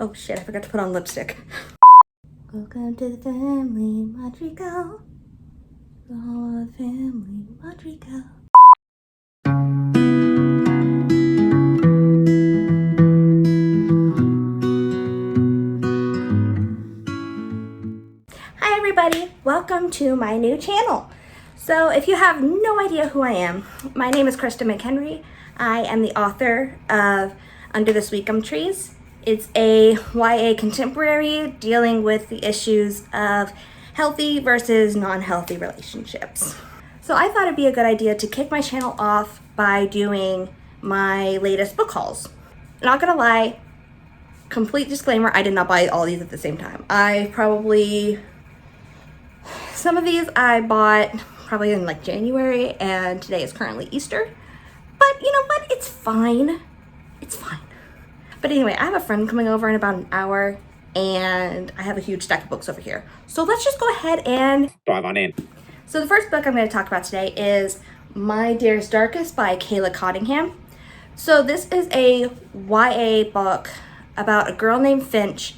Oh shit, I forgot to put on lipstick. Welcome to the family, Madrigal. Oh, family, Madrigal. Hi everybody, welcome to my new channel. So if you have no idea who I am, my name is Krista McHenry. I am the author of Under the Sweet Gum Trees. It's a YA contemporary dealing with the issues of healthy versus non-healthy relationships. So I thought it'd be a good idea to kick my channel off by doing my latest book hauls. Not gonna lie, complete disclaimer, I did not buy all these at the same time. Some of these I bought probably in like January, and today is currently Easter. But you know what? It's fine. It's fine. But anyway, I have a friend coming over in about an hour, and I have a huge stack of books over here. So let's just go ahead and dive on in. So the first book I'm going to talk about today is My Dearest, Darkest by Kayla Cottingham. So this is a YA book about a girl named Finch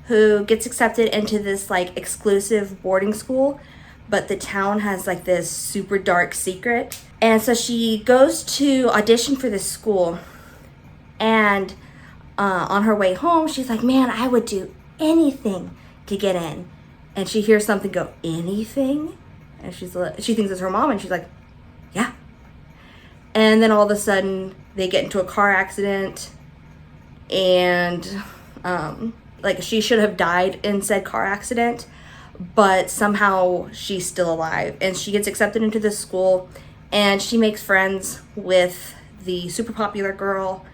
who gets accepted into this like exclusive boarding school, but the town has like this super dark secret. And so she goes to audition for this school, and on her way home, she's like, man, I would do anything to get in. And she hears something go, anything? And she thinks it's her mom, and she's like, yeah. And then all of a sudden, they get into a car accident, and like she should have died in said car accident, but somehow she's still alive. And she gets accepted into this school, and she makes friends with the super popular girl.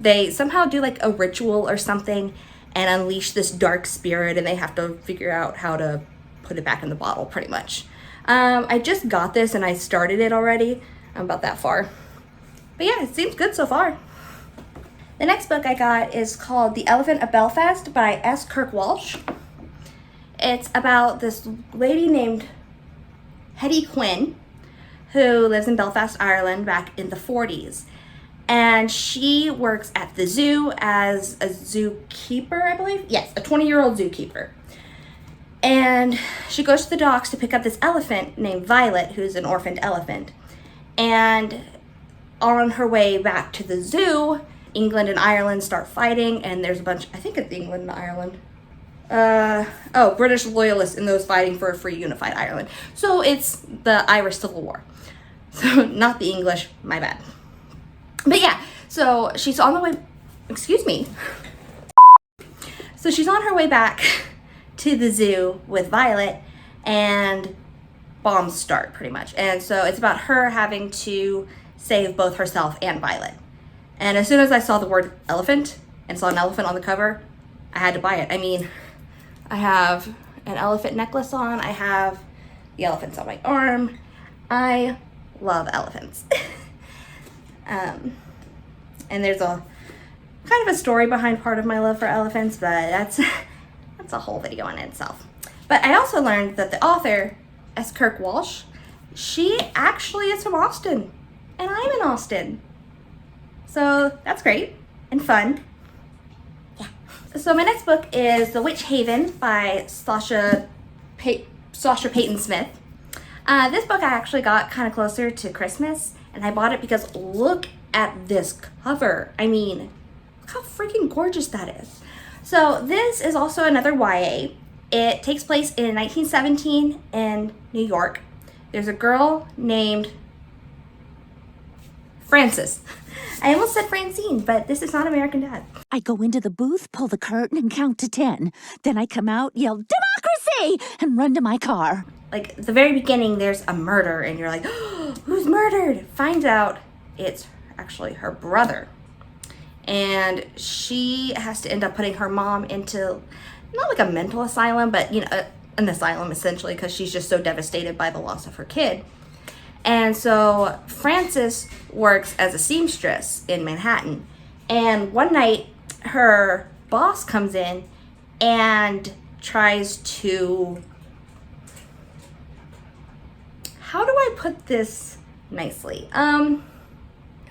They somehow do like a ritual or something and unleash this dark spirit, and they have to figure out how to put it back in the bottle, pretty much. I just got this and I started it already. I'm about that far. But yeah, it seems good so far. The next book I got is called The Elephant of Belfast by S. Kirk Walsh. It's about this lady named Hetty Quinn who lives in Belfast, Ireland back in the 40s. And she works at the zoo as a zookeeper, I believe. Yes, a 20-year-old zookeeper. And she goes to the docks to pick up this elephant named Violet, who's an orphaned elephant. And on her way back to the zoo, England and Ireland start fighting, and there's a bunch, I think it's England and Ireland. British loyalists and those fighting for a free unified Ireland. So it's the Irish Civil War. So not the English, my bad. But yeah, so she's on the way, So she's on her way back to the zoo with Violet, and bombs start pretty much. And so it's about her having to save both herself and Violet. And as soon as I saw the word elephant and saw an elephant on the cover, I had to buy it. I mean, I have an elephant necklace on. I have the elephants on my arm. I love elephants. And there's a kind of a story behind part of my love for elephants, but that's a whole video in itself. But I also learned that the author, S. Kirk Walsh, she actually is from Austin, and I'm in Austin. So that's great and fun. Yeah. So my next book is The Witch Haven by Sasha Payton Smith. This book I actually got kind of closer to Christmas, and I bought it because look at this cover. I mean, look how freaking gorgeous that is. So this is also another YA. It takes place in 1917 in New York. There's a girl named Frances. I almost said Francine, but this is not American Dad. I go into the booth, pull the curtain, and count to 10. Then I come out, yell, democracy, and run to my car. Like, at the very beginning, there's a murder, and you're like, oh, who's murdered? Finds out it's actually her brother. And she has to end up putting her mom into, not like a mental asylum, but, you know, an asylum, essentially, because she's just so devastated by the loss of her kid. And so Frances works as a seamstress in Manhattan. And one night, her boss comes in and tries to... How do I put this nicely?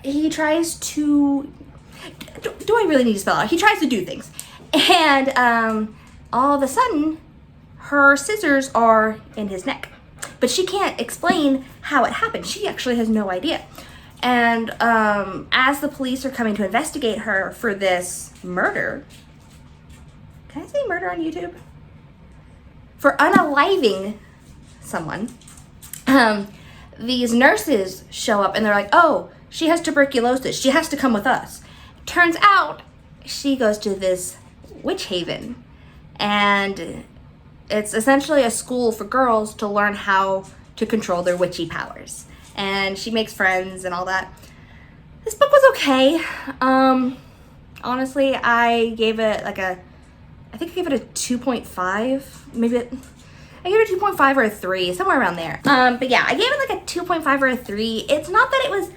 He tries to... Do I really need to spell it out? He tries to do things. And all of a sudden, her scissors are in his neck. But she can't explain how it happened. She actually has no idea. And as the police are coming to investigate her for this murder, can I say murder on YouTube? For unaliving someone, these nurses show up and they're like, oh, she has tuberculosis. She has to come with us. Turns out she goes to this witch haven, and it's essentially a school for girls to learn how to control their witchy powers. And she makes friends and all that. This book was okay. Honestly, I gave it like I think I gave it a 2.5. I gave it a 2.5 or a 3, somewhere around there. But yeah, I gave it like a 2.5 or a 3. It's not that it was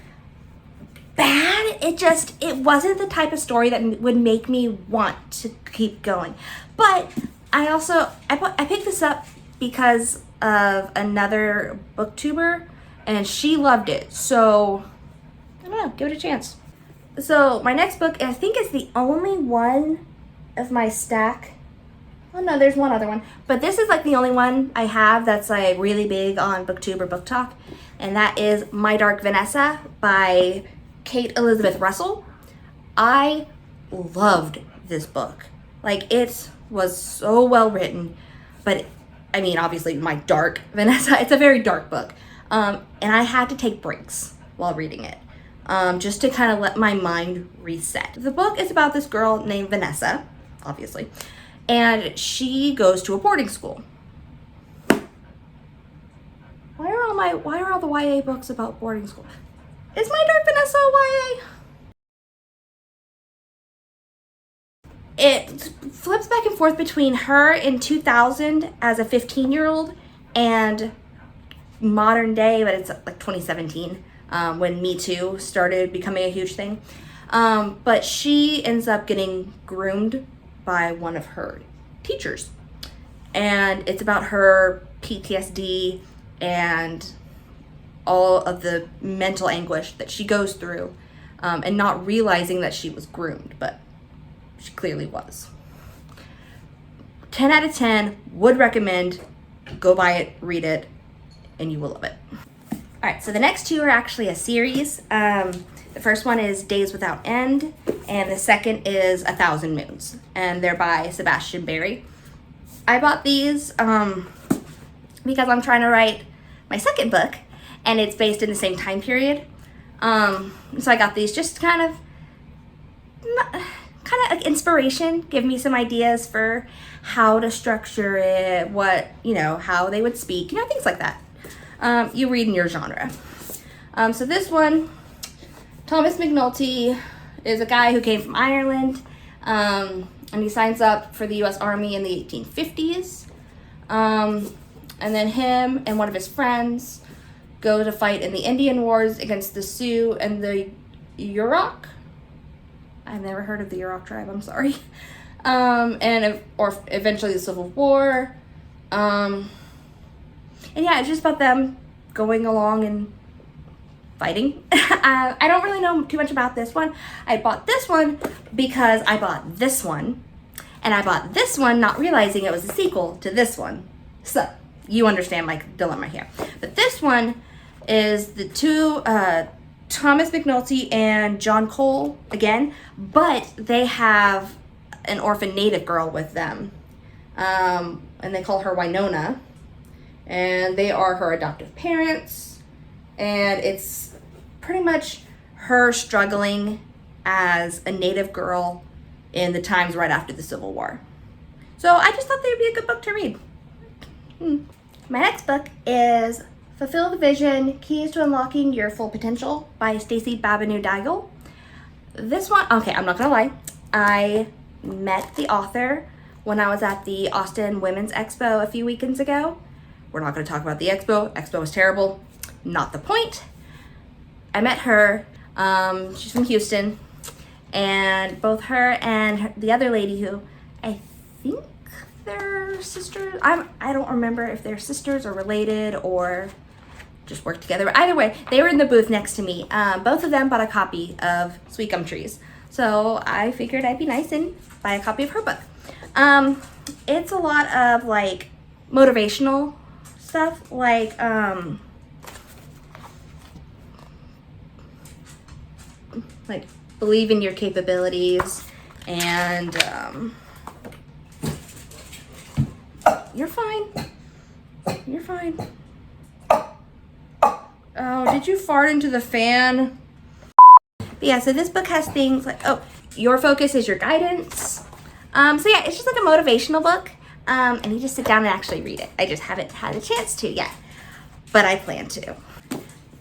bad. It wasn't the type of story that would make me want to keep going. But I picked this up because of another booktuber, and she loved it. So I don't know, give it a chance. So my next book, I think, is the only one of my stack. Oh no, there's one other one, but this is like the only one I have that's like really big on BookTube or Book Talk, and that is My Dark Vanessa by Kate Elizabeth Russell. I loved this book. Like, it was so well written, but I mean, obviously, My Dark Vanessa, it's a very dark book, and I had to take breaks while reading it, just to kind of let my mind reset. The book is about this girl named Vanessa, obviously, and she goes to a boarding school. Why are all the YA books about boarding school? Is My Dark Vanessa YA? It flips back and forth between her in 2000 as a 15-year-old and modern day, but it's like 2017, when Me Too started becoming a huge thing. But she ends up getting groomed by one of her teachers. And it's about her PTSD and all of the mental anguish that she goes through, and not realizing that she was groomed, but she clearly was. 10 out of 10, would recommend. Go buy it, read it, and you will love it. All right, so the next two are actually a series. The first one is Days Without End, and the second is 1,000 Moons, and they're by Sebastian Barry. I bought these because I'm trying to write my second book, and it's based in the same time period. So I got these just kind of like inspiration, give me some ideas for how to structure it, how they would speak, things like that. You read in your genre. So this one, Thomas McNulty is a guy who came from Ireland, and he signs up for the U.S. Army in the 1850s. And then him and one of his friends go to fight in the Indian Wars against the Sioux and the Yurok. I've never heard of the Yurok tribe, I'm sorry. Or eventually the Civil War. And yeah, it's just about them going along and fighting. I don't really know too much about this one. I bought this one because I bought this one. And I bought this one not realizing it was a sequel to this one. So, you understand my dilemma here. But this one is the two, Thomas McNulty and John Cole again, but they have an orphan native girl with them. And they call her Winona. And they are her adoptive parents. And it's pretty much her struggling as a native girl in the times right after the Civil War. So I just thought they would be a good book to read. My next book is Fulfill the Vision, Keys to Unlocking Your Full Potential by Stacey Babineau Daigle. This one, okay, I'm not gonna lie. I met the author when I was at the Austin Women's Expo a few weekends ago. We're not gonna talk about the expo. Expo was terrible. Not the point. I met her. She's from Houston. And both her and the other lady, who I think they're sisters. I don't remember if they're sisters or related or just work together. But either way, they were in the booth next to me. Both of them bought a copy of Sweet Gum Trees. So I figured I'd be nice and buy a copy of her book. It's a lot of like motivational stuff, like believe in your capabilities and you're fine. You're fine. Oh, did you fart into the fan? But yeah, so this book has things like, oh, your focus is your guidance. So yeah, it's just like a motivational book. And you just sit down and actually read it. I just haven't had a chance to yet, but I plan to.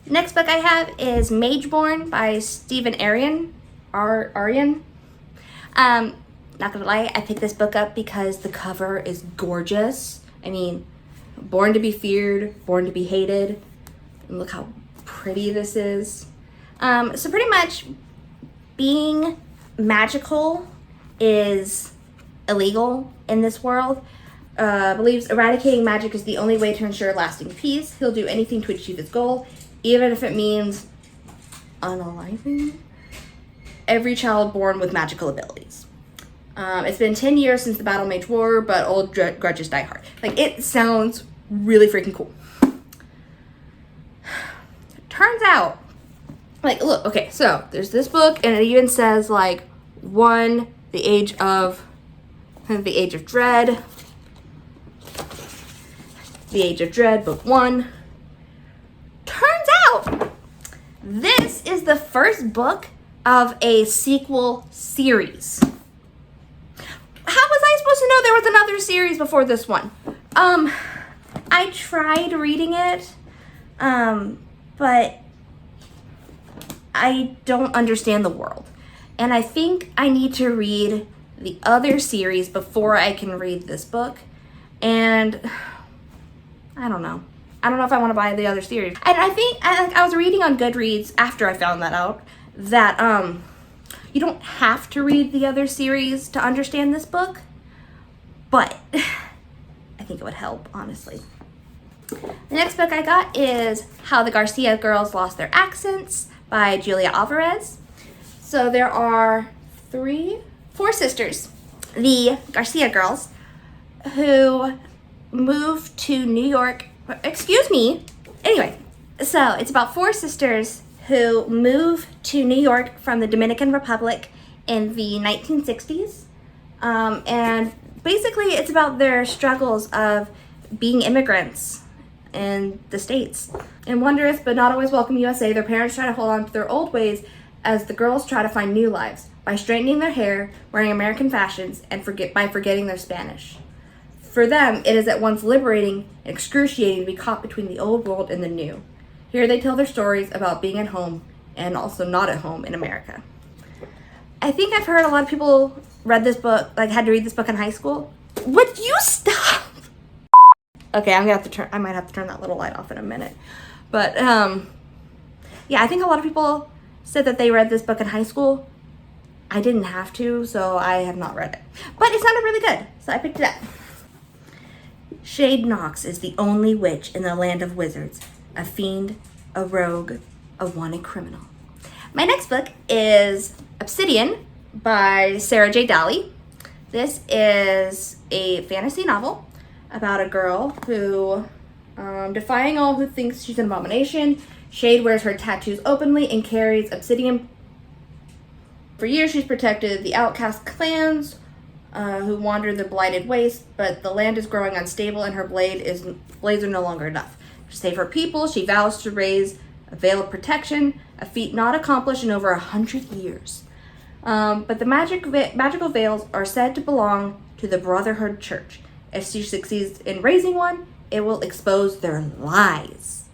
Next book I have is Mage Born by Stephen Arian. Not gonna lie, I picked this book up because the cover is gorgeous. I mean, born to be feared, born to be hated. And look how pretty this is. So pretty much being magical is illegal in this world. Believes eradicating magic is the only way to ensure lasting peace. He'll do anything to achieve his goal, even if it means unaliving every child born with magical abilities. It's been 10 years since the Battle Mage War, but old grudges die hard. Like, it sounds really freaking cool. Turns out, like, look, okay, so there's this book, and it even says, like, the Age of Dread. The Age of Dread, book 1. Turns out, this is the first book of a sequel series. How was I supposed to know there was another series before this one? I tried reading it, but I don't understand the world. And I think I need to read the other series before I can read this book. And I don't know. I don't know if I want to buy the other series. And I think I was reading on Goodreads after I found that out that you don't have to read the other series to understand this book, but I think it would help, honestly. The next book I got is How the Garcia Girls Lost Their Accents by Julia Alvarez. So there are four sisters, the Garcia girls, who moved to New York. Anyway, so it's about four sisters who moved to New York from the Dominican Republic in the 1960s. And basically it's about their struggles of being immigrants in the States. In wondrous but not always welcome USA, their parents try to hold on to their old ways as the girls try to find new lives by straightening their hair, wearing American fashions, and forgetting their Spanish. For them, it is at once liberating and excruciating to be caught between the old world and the new. Here they tell their stories about being at home and also not at home in America. I think I've heard a lot of people read this book, like had to read this book in high school. Would you stop? Okay, I might have to turn that little light off in a minute. But yeah, I think a lot of people said that they read this book in high school. I didn't have to, so I have not read it. But it sounded really good, so I picked it up. Shade Knox is the only witch in the land of wizards, a fiend, a rogue, a wanted criminal. My next book is Obsidian by Sarah J. Daly. This is a fantasy novel about a girl who, defying all who thinks she's an abomination, Shade wears her tattoos openly and carries obsidian. For years she's protected the outcast clans who wander the blighted waste, but the land is growing unstable and her blades are no longer enough. To save her people, she vows to raise a veil of protection, a feat not accomplished in over 100 years. But the magical veils are said to belong to the Brotherhood Church. If she succeeds in raising one, it will expose their lies.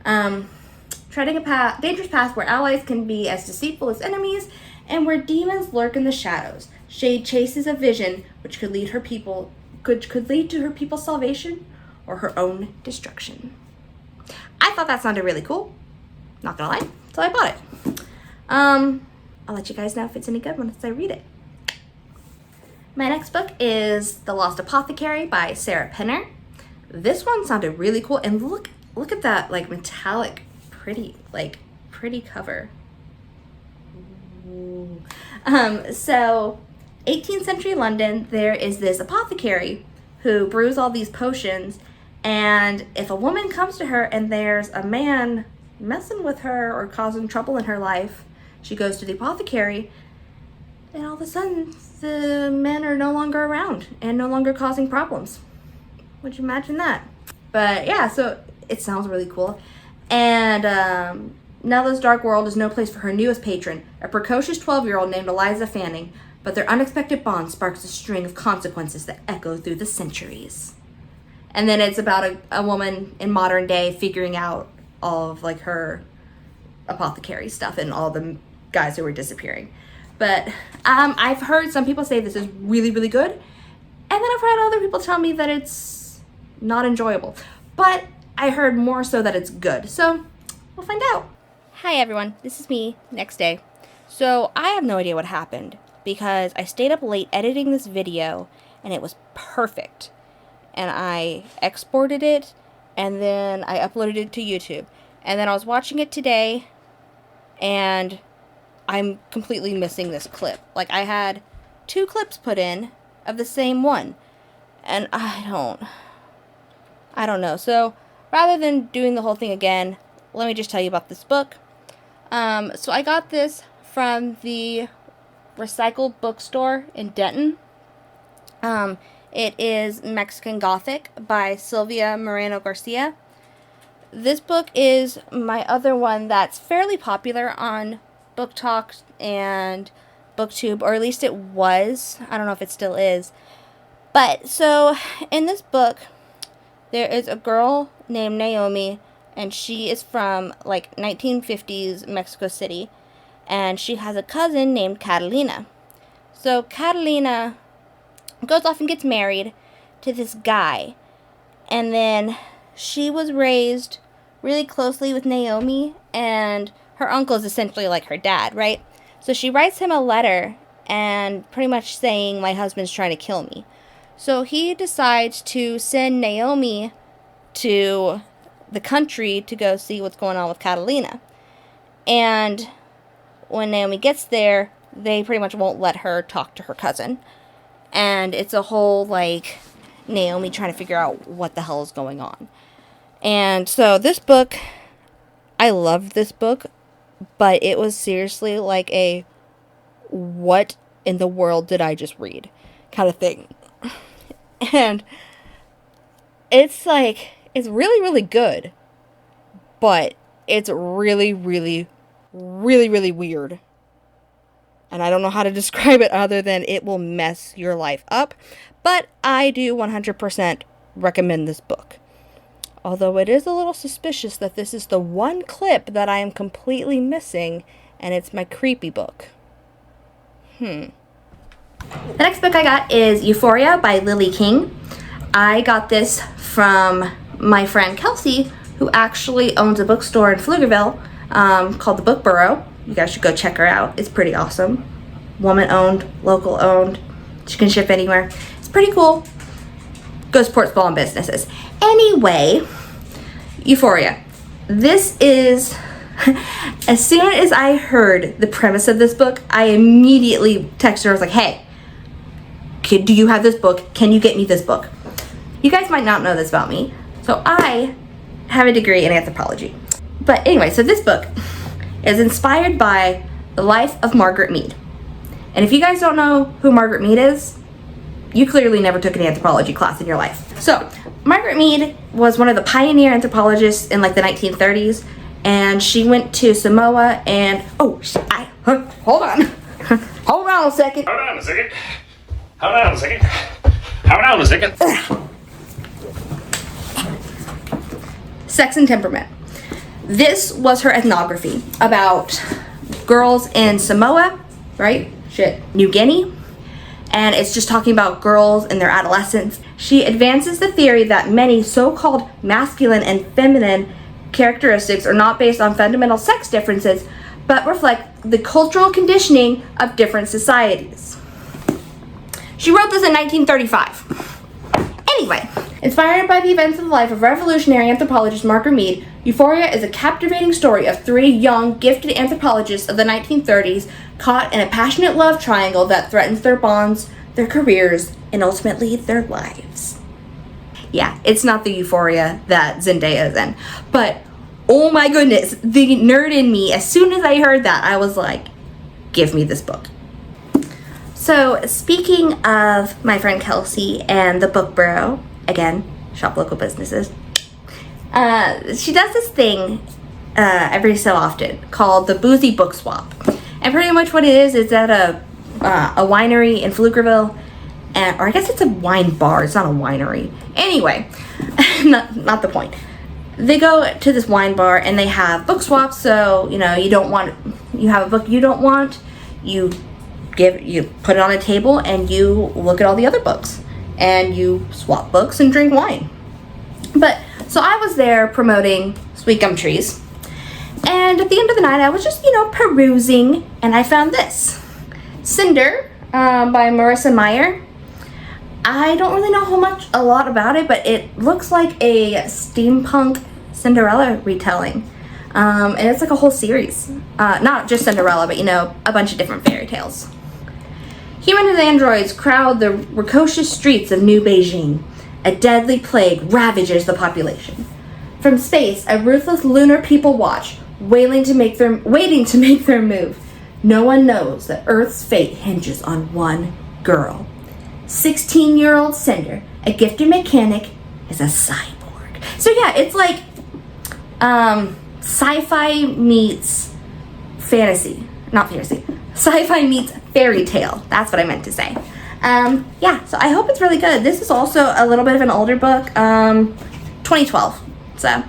Treading a dangerous path where allies can be as deceitful as enemies, and where demons lurk in the shadows. Shade chases a vision which could lead to her people's salvation or her own destruction. I thought that sounded really cool. Not gonna lie, so I bought it. I'll let you guys know if it's any good once I read it. My next book is The Lost Apothecary by Sarah Penner. This one sounded really cool, and look at that, like, metallic, pretty cover. Ooh. So 18th century London, there is this apothecary who brews all these potions, and if a woman comes to her and there's a man messing with her or causing trouble in her life, she goes to the apothecary, and all of a sudden the men are no longer around and no longer causing problems. Would you imagine that? But yeah, so it sounds really cool. And now this dark world is no place for her newest patron, a precocious 12-year-old named Eliza Fanning, but their unexpected bond sparks a string of consequences that echo through the centuries. And then it's about a woman in modern day figuring out all of like her apothecary stuff and all the guys who were disappearing. But I've heard some people say this is really, really good. And then I've heard other people tell me that it's not enjoyable. But I heard more so that it's good. So we'll find out. Hi everyone, this is me, next day. So I have no idea what happened because I stayed up late editing this video and it was perfect. And I exported it and then I uploaded it to YouTube. And then I was watching it today and I'm completely missing this clip. Like, I had 2 clips put in of the same one. And I don't know. So, rather than doing the whole thing again, let me just tell you about this book. So I got this from the Recycled Bookstore in Denton. It is Mexican Gothic by Sylvia Moreno Garcia. This book is my other one that's fairly popular on Book Talk and BookTube, or at least it was. I don't know if it still is. But, so, in this book, there is a girl named Naomi, and she is from, like, 1950s Mexico City, and she has a cousin named Catalina. So, Catalina goes off and gets married to this guy, and then she was raised really closely with Naomi, and her uncle is essentially like her dad, right? So she writes him a letter and pretty much saying, my husband's trying to kill me. So he decides to send Naomi to the country to go see what's going on with Catalina. And when Naomi gets there, they pretty much won't let her talk to her cousin. And it's a whole, like, Naomi trying to figure out what the hell is going on. And so this book, I loved this book, but it was seriously like a what in the world did I just read kind of thing. And it's like, it's really, really good, but it's really, really, really, really weird. And I don't know how to describe it other than it will mess your life up. But I do 100% recommend this book. Although it is a little suspicious that this is the one clip that I am completely missing, and it's my creepy book. The next book I got is Euphoria by Lily King. I got this from my friend Kelsey, who actually owns a bookstore in Pflugerville called The Book Burrow. You guys should go check her out. It's pretty awesome. Woman-owned, local-owned. She can ship anywhere. It's pretty cool. Go support small businesses. Anyway, Euphoria. This is, as soon as I heard the premise of this book, I immediately texted her. I was like, hey, kid, do you have this book? Can you get me this book? You guys might not know this about me. So I have a degree in anthropology. But anyway, so this book is inspired by the life of Margaret Mead. And if you guys don't know who Margaret Mead is, you clearly never took an anthropology class in your life. So, Margaret Mead was one of the pioneer anthropologists in like the 1930s, and she went to Samoa and, hold on. Hold on a second. Sex and Temperament. This was her ethnography about girls in Samoa, right? New Guinea. And it's just talking about girls in their adolescence. She advances the theory that many so-called masculine and feminine characteristics are not based on fundamental sex differences, but reflect the cultural conditioning of different societies. She wrote this in 1935. Anyway, inspired by the events of the life of revolutionary anthropologist Margaret Mead, Euphoria is a captivating story of 3 young, gifted anthropologists of the 1930s caught in a passionate love triangle that threatens their bonds, their careers, and ultimately their lives. Yeah, it's not the Euphoria that Zendaya is in, but oh my goodness, the nerd in me, as soon as I heard that, I was like, give me this book. So speaking of my friend Kelsey and the Book Bureau, again, shop local businesses, she does this thing every so often called the Boozy Book Swap. And pretty much what it is at a winery in Pflugerville, or I guess it's a wine bar, it's not a winery. Anyway, not the point. They go to this wine bar and they have book swaps, so you have a book you don't want, you put it on a table and you look at all the other books and you swap books and drink wine. But so I was there promoting Sweet Gum Trees, and at the end of the night I was just perusing, and I found this Cinder by Marissa Meyer. I don't really know a lot about it, but it looks like a steampunk Cinderella retelling. And it's like a whole series. Not just Cinderella, but a bunch of different fairy tales. Humans and androids crowd the precocious streets of New Beijing. A deadly plague ravages the population. From space, a ruthless lunar people watch, waiting to make their move. No one knows that Earth's fate hinges on one girl. 16-year-old Cinder, a gifted mechanic, is a cyborg. So yeah, it's like sci-fi meets fantasy. Not fantasy. Sci-fi meets fairy tale. That's what I meant to say. Yeah, so I hope it's really good. This is also a little bit of an older book, 2012. So,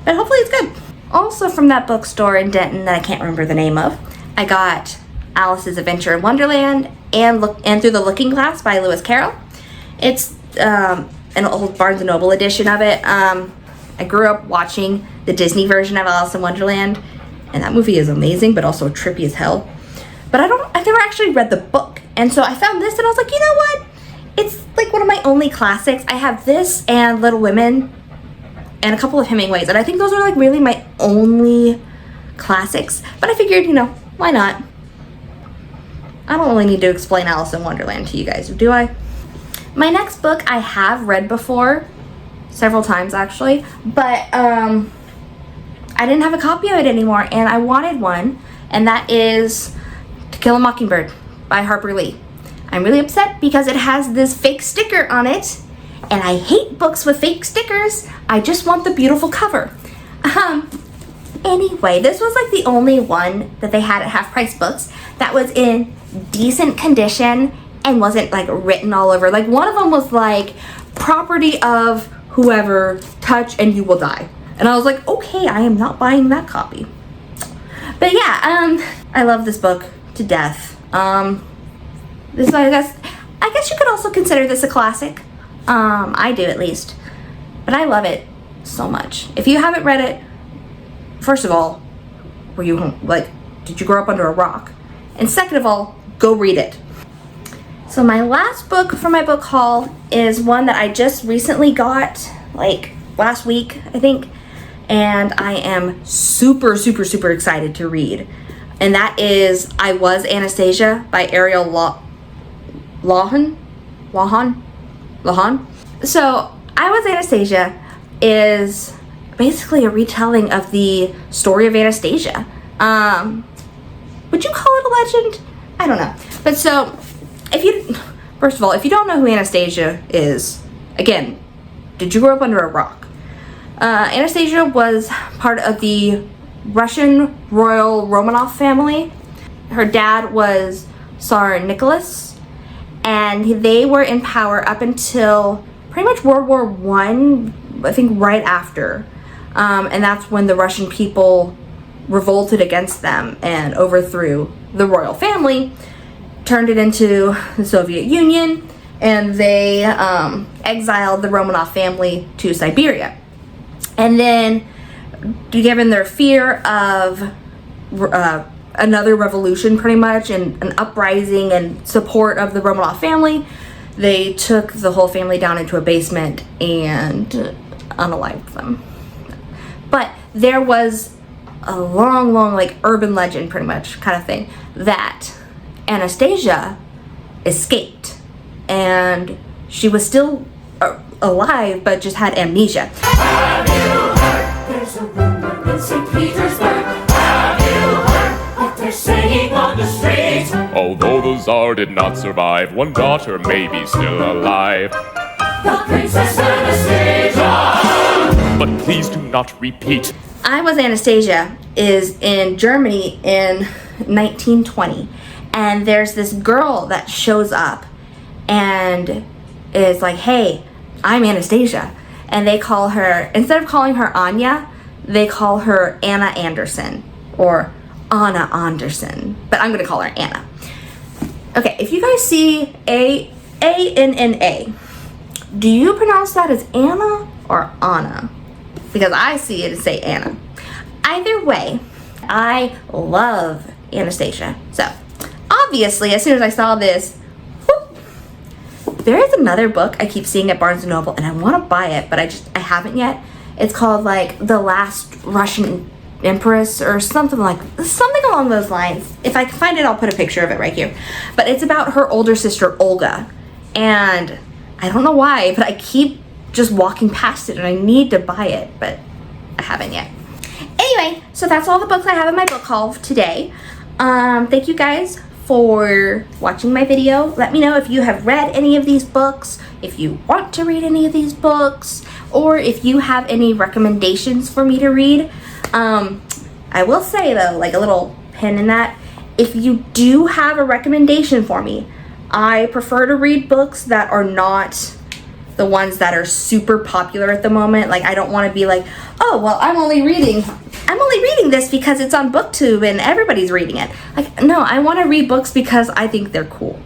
but hopefully it's good. Also from that bookstore in Denton that I can't remember the name of, I got Alice's Adventure in Wonderland and Through the Looking Glass by Lewis Carroll. It's an old Barnes & Noble edition of it. I grew up watching the Disney version of Alice in Wonderland, and that movie is amazing, but also trippy as hell. But I've never actually read the book, and so I found this, and I was like, you know what? It's like one of my only classics. I have this and Little Women and a couple of Hemingways, and I think those are like really my only classics. But I figured, why not? I don't really need to explain Alice in Wonderland to you guys, do I? My next book I have read before, several times actually, but I didn't have a copy of it anymore, and I wanted one, and that is To Kill a Mockingbird by Harper Lee. I'm really upset because it has this fake sticker on it, and I hate books with fake stickers. I just want the beautiful cover. Anyway, this was like the only one that they had at Half Price Books that was in decent condition and wasn't like written all over. Like one of them was like, property of whoever, touch and you will die. And I was like, okay, I am not buying that copy. But yeah, I love this book to death. This, I guess you could also consider this a classic. I do at least. But I love it so much. If you haven't read it, first of all, did you grow up under a rock? And second of all, go read it. So my last book for my book haul is one that I just recently got, like last week, I think. And I am super, super, super excited to read. And that is I Was Anastasia by Ariel Lawhon. So I Was Anastasia is basically a retelling of the story of Anastasia. Would you call it a legend? I don't know. But so, first of all, if you don't know who Anastasia is, again, did you grow up under a rock? Anastasia was part of the Russian royal Romanov family. Her dad was Tsar Nicholas, and they were in power up until pretty much World War I think right after. And that's when the Russian people revolted against them and overthrew the royal family, turned it into the Soviet Union, and they exiled the Romanov family to Siberia. And then, given their fear of another revolution pretty much, and an uprising and support of the Romanov family, they took the whole family down into a basement and unalived them. But there was a long, like urban legend pretty much kind of thing that Anastasia escaped and she was still alive but just had amnesia. Have you heard? There's a rumor in St. Petersburg. Have you heard what they're saying on the streets? Although the Tsar did not survive, one daughter may be still alive. The Princess Anastasia! But please do not repeat. I Was Anastasia is in Germany in 1920, and there's this girl that shows up and is like, hey, I'm Anastasia. And they call her, instead of calling her Anya, they call her Anna Anderson or Anna Anderson, but I'm gonna call her Anna. Okay, if you guys see A-N-N-A, do you pronounce that as Anna or Anna? Because I see it and say Anna. Either way, I love Anastasia. So, obviously, as soon as I saw this, whoop, there is another book I keep seeing at Barnes & Noble, and I want to buy it, but I haven't yet. It's called, like, The Last Russian Empress or something along those lines. If I can find it, I'll put a picture of it right here. But it's about her older sister, Olga. And I don't know why, but I keep just walking past it and I need to buy it, but I haven't yet. Anyway, so that's all the books I have in my book haul today. Thank you guys for watching my video. Let me know if you have read any of these books, if you want to read any of these books, or if you have any recommendations for me to read. I will say though, like a little pin in that, if you do have a recommendation for me, I prefer to read books that are not the ones that are super popular at the moment. Like, I don't want to be like, oh, well, I'm only reading this because it's on BookTube and everybody's reading it. Like, no, I want to read books because I think they're cool.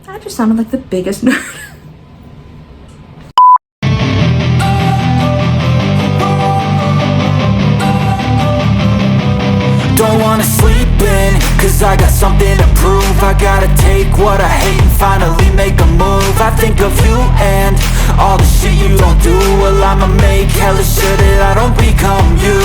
I just sounded like the biggest nerd. Don't wanna sleep in, cause I got something to prove. I gotta take what I hate and finally make a move. I think of you and all the shit you don't do. Well, I'ma make hella sure that I don't become you.